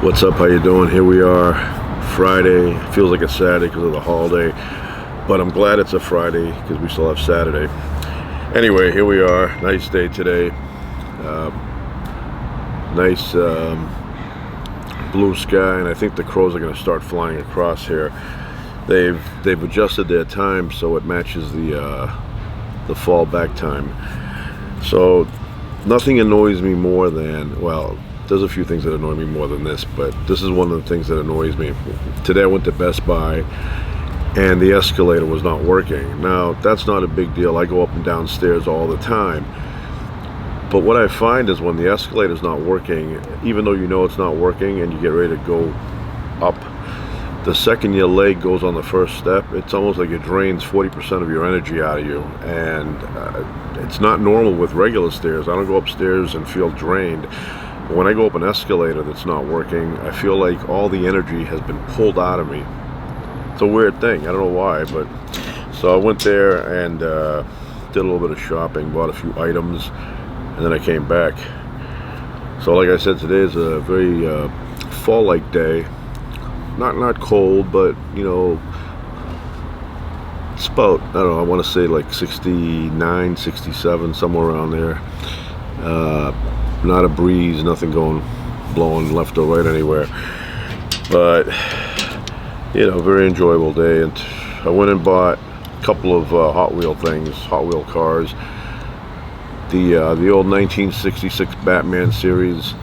What's up? How you doing? Here we are, Friday. Feels like a Saturday because of the holiday, but I'm glad it's a Friday because we still have Saturday. Anyway, here we are. Nice day today. Nice blue sky, and I think the crows are going to start flying across here. They've adjusted their time so it matches the fall back time. So nothing annoys me more than, well, there's a few things that annoy me more than this, but this is one of the things that annoys me. Today I went to Best Buy and the escalator was not working. Now, that's not a big deal. I go up and down stairs all the time. But what I find is when the escalator's not working, even though you know it's not working and you get ready to go up, the second your leg goes on the first step, it's almost like it drains 40% of your energy out of you. And it's not normal with regular stairs. I don't go upstairs and feel drained. When I go up an escalator that's not working, I feel like all the energy has been pulled out of me. It's a weird thing. I don't know why, but so I went there and did a little bit of shopping, bought a few items, and then I came back. So like I said, today is a very fall-like day. Not cold, but you know, it's about, I don't know, I want to say like 69, 67, somewhere around there. Not a breeze, nothing blowing left or right anywhere. But you know, very enjoyable day. And I went and bought a couple of Hot Wheel things, Hot Wheel cars. The old 1966 Batman series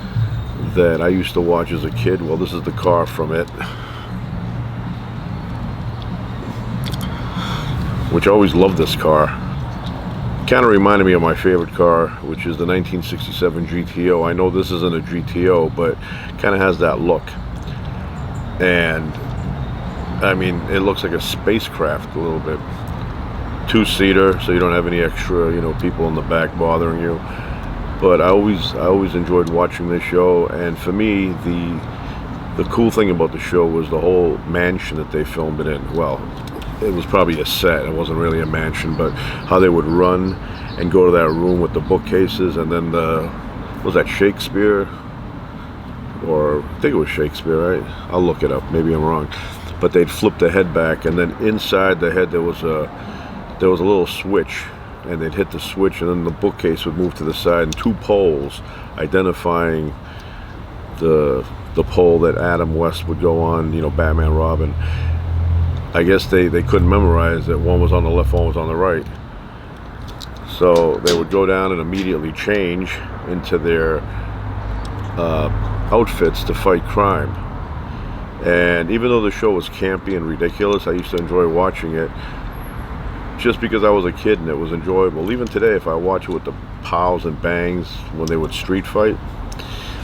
that I used to watch as a kid. Well, this is the car from it, which I always loved this car. Kind of reminded me of my favorite car, which is the 1967 GTO. I know this isn't a GTO, but kind of has that look. And I mean, it looks like a spacecraft a little bit. Two-seater, so you don't have any extra, you know, people in the back bothering you. But I always enjoyed watching this show. And for me, the cool thing about the show was the whole mansion that they filmed it in. Well, it was probably a set, it wasn't really a mansion, but how they would run and go to that room with the bookcases, and then was that Shakespeare? Or I think it was Shakespeare, right? I'll look it up, maybe I'm wrong. But they'd flip the head back, and then inside the head there was a little switch, and they'd hit the switch, and then the bookcase would move to the side, and two poles identifying the pole that Adam West would go on, you know, Batman, Robin. I guess they couldn't memorize that one was on the left, one was on the right. So they would go down and immediately change into their outfits to fight crime. And even though the show was campy and ridiculous, I used to enjoy watching it just because I was a kid and it was enjoyable. Even today, if I watch it with the pows and bangs when they would street fight,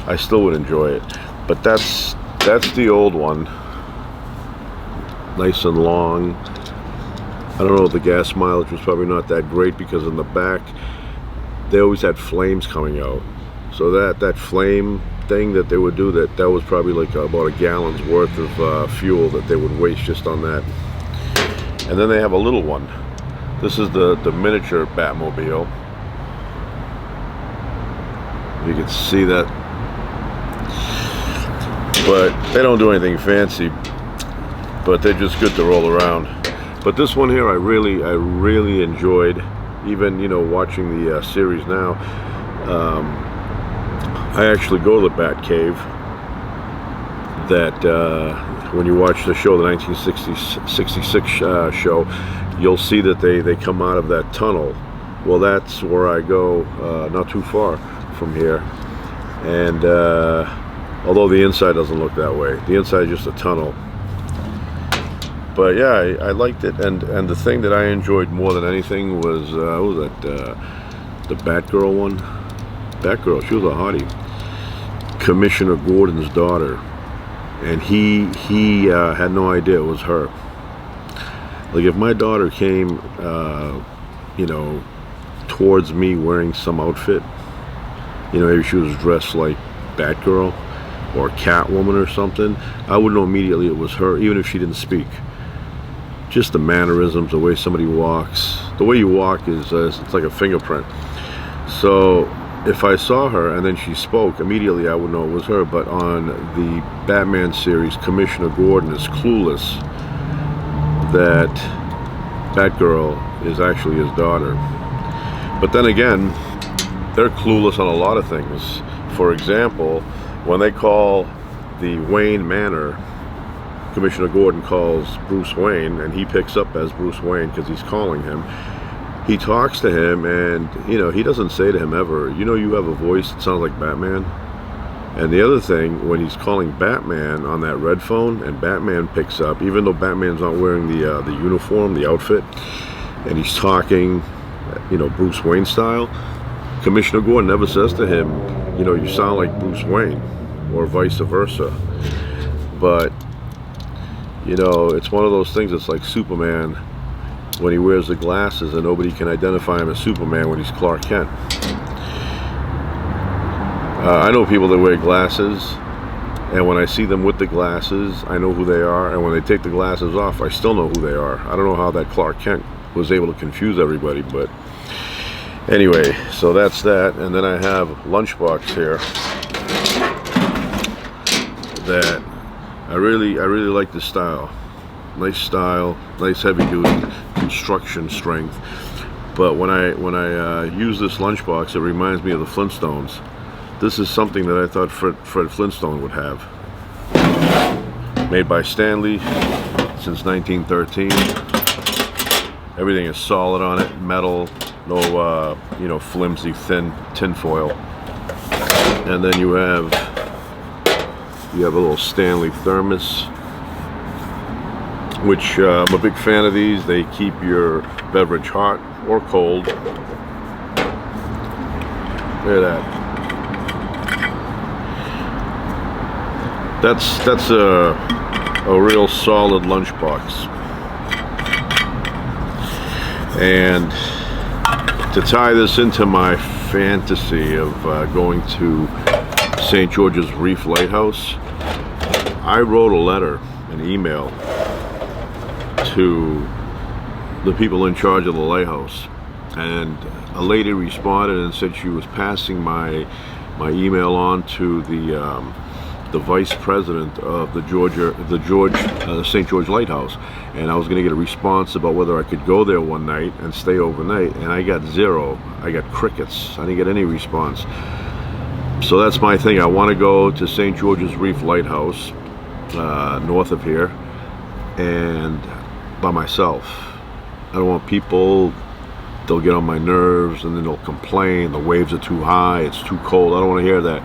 I still would enjoy it. But that's the old one. Nice and long. I don't know, the gas mileage was probably not that great because in the back they always had flames coming out. So that flame thing that they would do, that was probably like about a gallon's worth of fuel that they would waste just on that. And then they have a little one. This is the miniature Batmobile. You can see that. But they don't do anything fancy, but they're just good to roll around. But this one here I really enjoyed. Even, you know, watching the series now, I actually go to the Batcave. That when you watch the show, the 1966 show, you'll see that they come out of that tunnel. Well, that's where I go, not too far from here. And although the inside doesn't look that way, the inside is just a tunnel. But yeah, I liked it, and the thing that I enjoyed more than anything was the Batgirl one. Batgirl, she was a hottie. Commissioner Gordon's daughter, and he had no idea it was her. Like, if my daughter came, you know, towards me wearing some outfit, you know, maybe she was dressed like Batgirl or Catwoman or something, I would know immediately it was her, even if she didn't speak. Just the mannerisms, the way somebody walks. The way you walk is it's like a fingerprint. So if I saw her and then she spoke, immediately I would know it was her. But on the Batman series, Commissioner Gordon is clueless that Batgirl is actually his daughter. But then again, they're clueless on a lot of things. For example, when they call the Wayne Manor, Commissioner Gordon calls Bruce Wayne, and he picks up as Bruce Wayne because he's calling him. He talks to him, and he doesn't say to him ever, you have a voice that sounds like Batman. And the other thing, when he's calling Batman on that red phone, and Batman picks up, even though Batman's not wearing the uniform, the outfit, and he's talking, Bruce Wayne style, Commissioner Gordon never says to him, you sound like Bruce Wayne, or vice versa. But it's one of those things. It's like Superman when he wears the glasses and nobody can identify him as Superman when he's Clark Kent. I know people that wear glasses, and when I see them with the glasses, I know who they are, and when they take the glasses off, I still know who they are. I don't know how that Clark Kent was able to confuse everybody, but anyway, so that's that. And then I have Lunchbox here that I really like the style. Nice style, nice heavy duty construction strength. But when I use this lunchbox, it reminds me of the Flintstones. This is something that I thought Fred Flintstone would have. Made by Stanley since 1913. Everything is solid on it, metal, no flimsy thin tin foil. And then you have a little Stanley thermos, which I'm a big fan of these. They keep your beverage hot or cold. Look at that. That's a real solid lunchbox. And to tie this into my fantasy of going to St. George's Reef Lighthouse, I wrote a letter, an email, to the people in charge of the lighthouse, and a lady responded and said she was passing my email on to the vice president of the St. George Lighthouse, and I was going to get a response about whether I could go there one night and stay overnight, and I got zero. I got crickets. I didn't get any response. So that's my thing. I want to go to St. George's Reef Lighthouse, north of here, and by myself. I don't want people. They'll get on my nerves, and then they'll complain. The waves are too high. It's too cold. I don't want to hear that.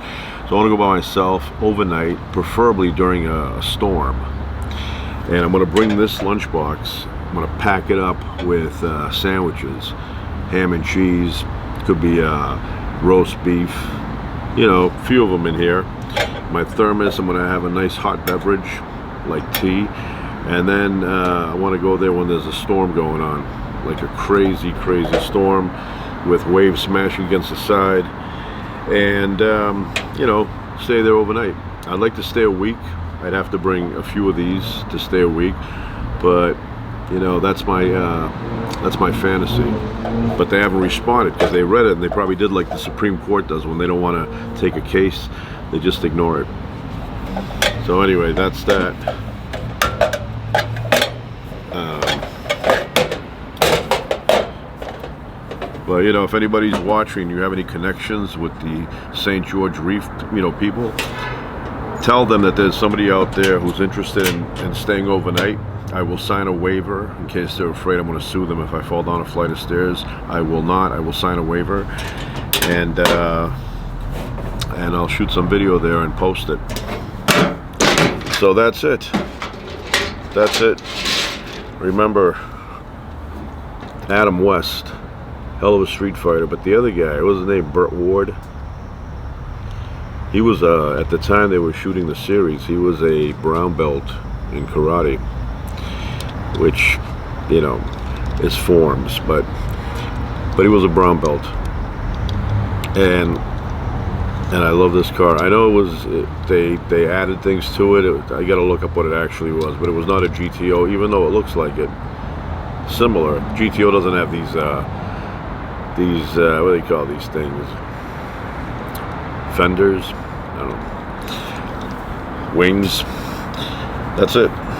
So I want to go by myself overnight, preferably during a storm. And I'm going to bring this lunchbox. I'm going to pack it up with sandwiches, ham and cheese. Could be roast beef. A few of them in here. My thermos. I'm going to have a nice hot beverage, like tea. And then I want to go there when there's a storm going on, like a crazy storm with waves smashing against the side, and stay there overnight. I'd like to stay a week. I'd have to bring a few of these to stay a week, but that's my fantasy. But they haven't responded because they read it, and they probably did like the Supreme Court does when they don't want to take a case. They just ignore it. So anyway, that's that. But if anybody's watching, you have any connections with the St. George Reef, people, tell them that there's somebody out there who's interested in staying overnight. I will sign a waiver in case they're afraid I'm going to sue them if I fall down a flight of stairs. I will not. I will sign a waiver, and I'll shoot some video there and post it. So that's it. That's it. Remember, Adam West. Hell of a street fighter. But the other guy, what was his name? Burt Ward. He was at the time they were shooting the series, he was a brown belt in karate, which is forms, but he was a brown belt. And I love this car. I know it was they added things to it. I got to look up what it actually was, but it was not a GTO, even though it looks like it. Similar. GTO doesn't have these what do they call these things? fenders, I don't know, wings. That's it.